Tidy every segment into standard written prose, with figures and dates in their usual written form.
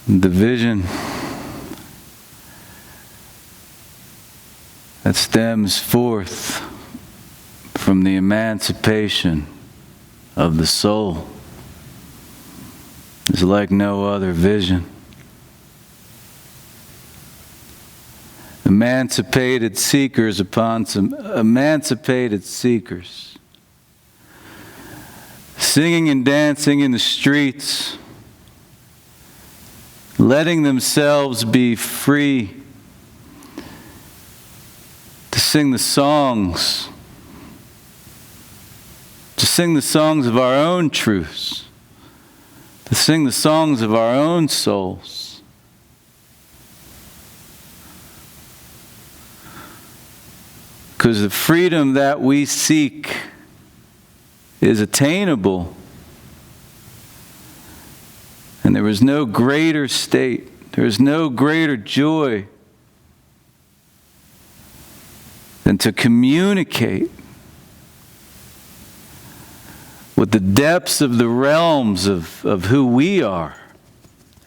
The vision that stems forth from the emancipation of the soul is like no other vision. Emancipated seekers upon some emancipated seekers, singing and dancing in the streets, letting themselves be free to sing the songs, of our own truths, to sing the songs of our own souls. Because the freedom that we seek is attainable. And there is no greater state, there is no greater joy than to communicate with the depths of the realms of who we are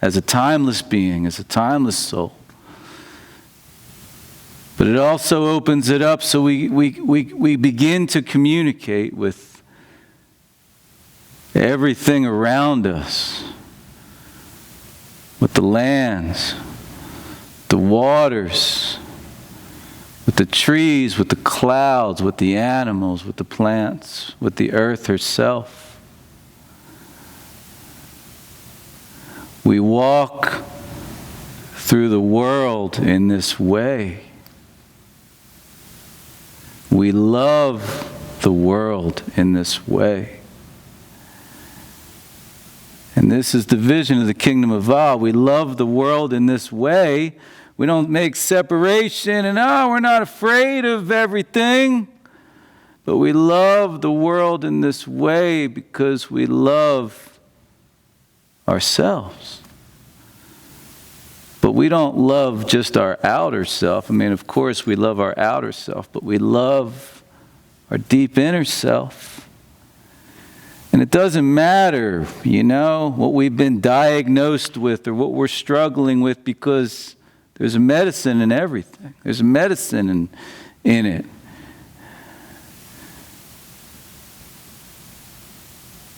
as a timeless being, as a timeless soul. But it also opens it up so we begin to communicate with everything around us, with the lands, the waters, with the trees, with the clouds, with the animals, with the plants, with the earth herself. We walk through the world in this way. We love the world in this way. And this is the vision of the kingdom of Ah. We love the world in this way. We don't make separation and, we're not afraid of everything. But we love the world in this way because we love ourselves. But we don't love just our outer self. I mean, of course, we love our outer self, but we love our deep inner self. And it doesn't matter, what we've been diagnosed with or what we're struggling with, because there's a medicine in everything. There's a medicine in it.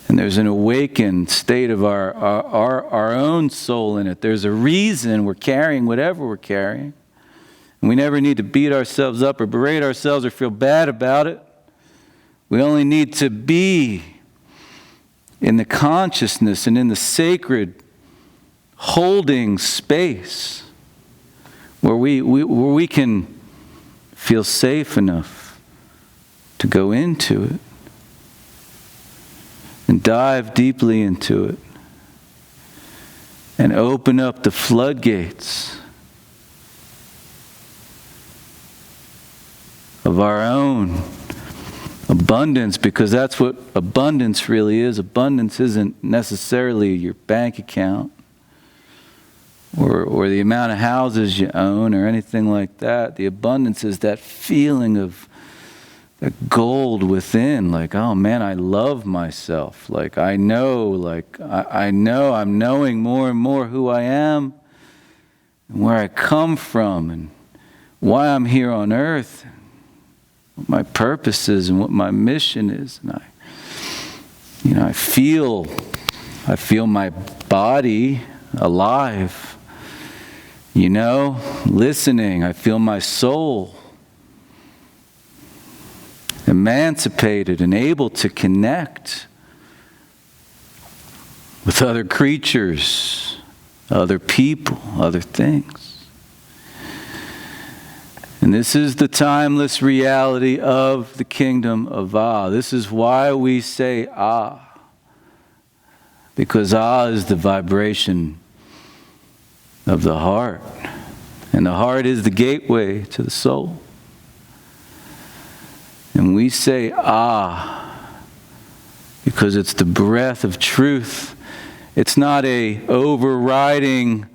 And there's an awakened state of our own soul in it. There's a reason we're carrying whatever we're carrying. And we never need to beat ourselves up or berate ourselves or feel bad about it. We only need to be in the consciousness and in the sacred holding space where we can feel safe enough to go into it and dive deeply into it and open up the floodgates of our own abundance, because that's what abundance really is. Abundance isn't necessarily your bank account or the amount of houses you own or anything like that. The abundance is that feeling of that gold within, like, oh man, I love myself. Like I know I'm knowing more and more who I am and where I come from and why I'm here on earth, what my purpose is and what my mission is. And I feel my body alive, listening. I feel my soul emancipated and able to connect with other creatures, other people, other things. And this is the timeless reality of the kingdom of Ah. This is why we say Ah. Because Ah is the vibration of the heart. And the heart is the gateway to the soul. And we say Ah because it's the breath of truth. It's not a overriding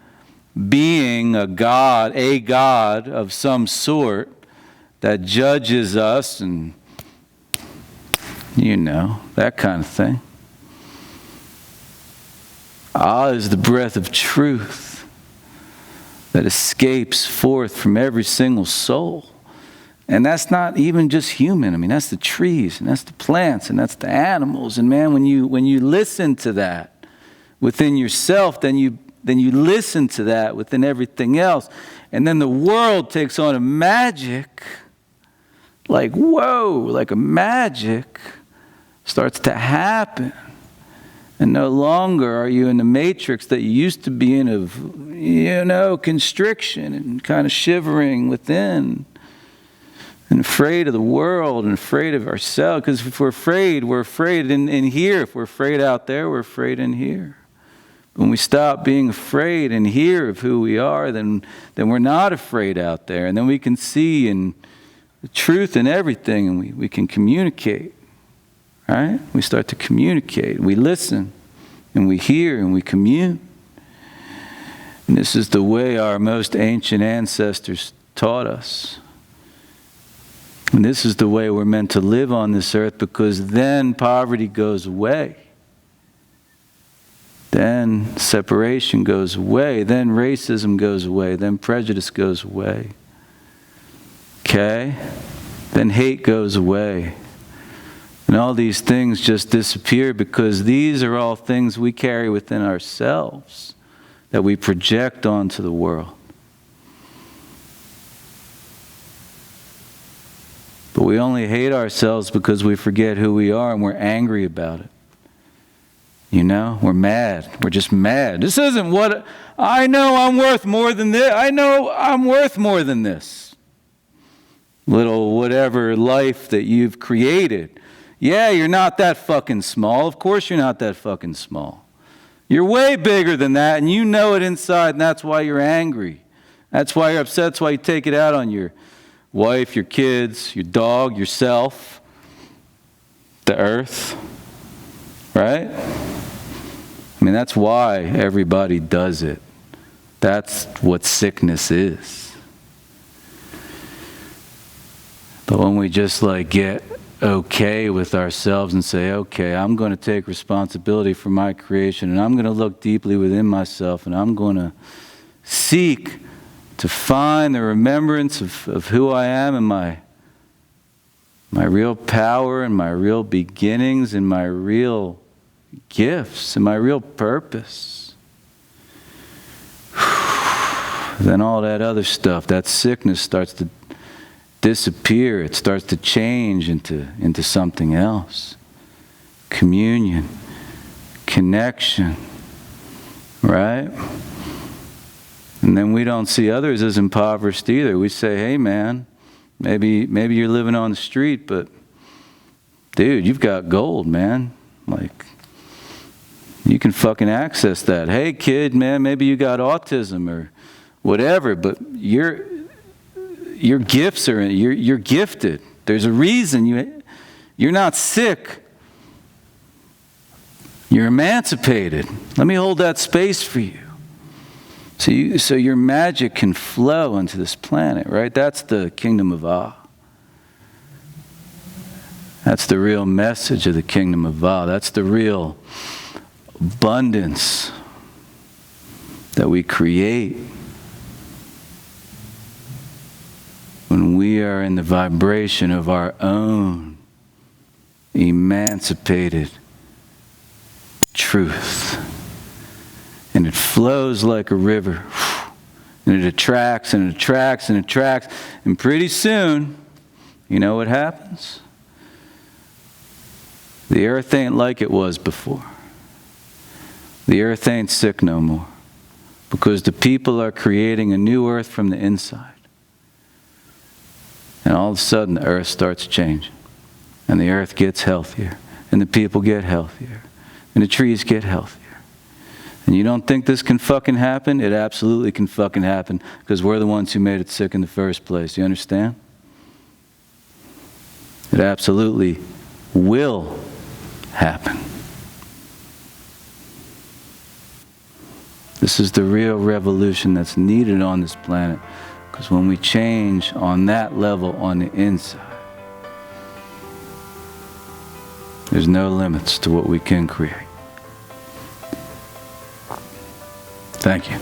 being, a God of some sort that judges us and, that kind of thing. Ah is the breath of truth. that escapes forth from every single soul. And that's not even just human. I mean, that's the trees, and that's the plants, and that's the animals. And man, when you listen to that within yourself, then you listen to that within everything else. And then the world takes on a magic, like, whoa, like a magic starts to happen. And no longer are you in the matrix that you used to be in of, constriction and kind of shivering within. And afraid of the world and afraid of ourselves. Because if we're afraid in here. If we're afraid out there, we're afraid in here. When we stop being afraid in here of who we are, then we're not afraid out there. And then we can see the truth in everything, and we can communicate. Right? We start to communicate. We listen, and we hear, and we commune. And this is the way our most ancient ancestors taught us. And this is the way we're meant to live on this earth, because then poverty goes away. Then separation goes away. Then racism goes away. Then prejudice goes away. Okay? Then hate goes away. And all these things just disappear, because these are all things we carry within ourselves that we project onto the world. But we only hate ourselves because we forget who we are and we're angry about it. We're mad. We're just mad. This isn't what I know. I'm worth more than this. I know I'm worth more than this. Little whatever life that you've created. Yeah, you're not that fucking small. Of course you're not that fucking small. You're way bigger than that, and you know it inside, and that's why you're angry. That's why you're upset. That's why you take it out on your wife, your kids, your dog, yourself, the earth, right? I mean, that's why everybody does it. That's what sickness is. But when we just get okay with ourselves and say, okay, I'm going to take responsibility for my creation, and I'm going to look deeply within myself, and I'm going to seek to find the remembrance of who I am and my real power and my real beginnings and my real gifts and my real purpose. Then all that other stuff, that sickness starts to disappear. It starts to change into something else. Communion, connection, right? And then we don't see others as impoverished either. We say, hey man, maybe you're living on the street, but dude, you've got gold, man. You can fucking access that. Hey kid, man, maybe you got autism or whatever, but your gifts are you're gifted. There's a reason you're not sick. You're emancipated. Let me hold that space for you. So your magic can flow into this planet, right? That's the kingdom of Ah. That's the real message of the kingdom of Ah. That's the real abundance that we create when we are in the vibration of our own emancipated truth. And it flows like a river. And it attracts and it attracts and it attracts. And pretty soon, you know what happens? The earth ain't like it was before. The earth ain't sick no more. Because the people are creating a new earth from the inside. And all of a sudden the earth starts changing. And the earth gets healthier. And the people get healthier. And the trees get healthier. And you don't think this can fucking happen? It absolutely can fucking happen, because we're the ones who made it sick in the first place. You understand? It absolutely will happen. This is the real revolution that's needed on this planet, because when we change on that level on the inside, there's no limits to what we can create. Thank you.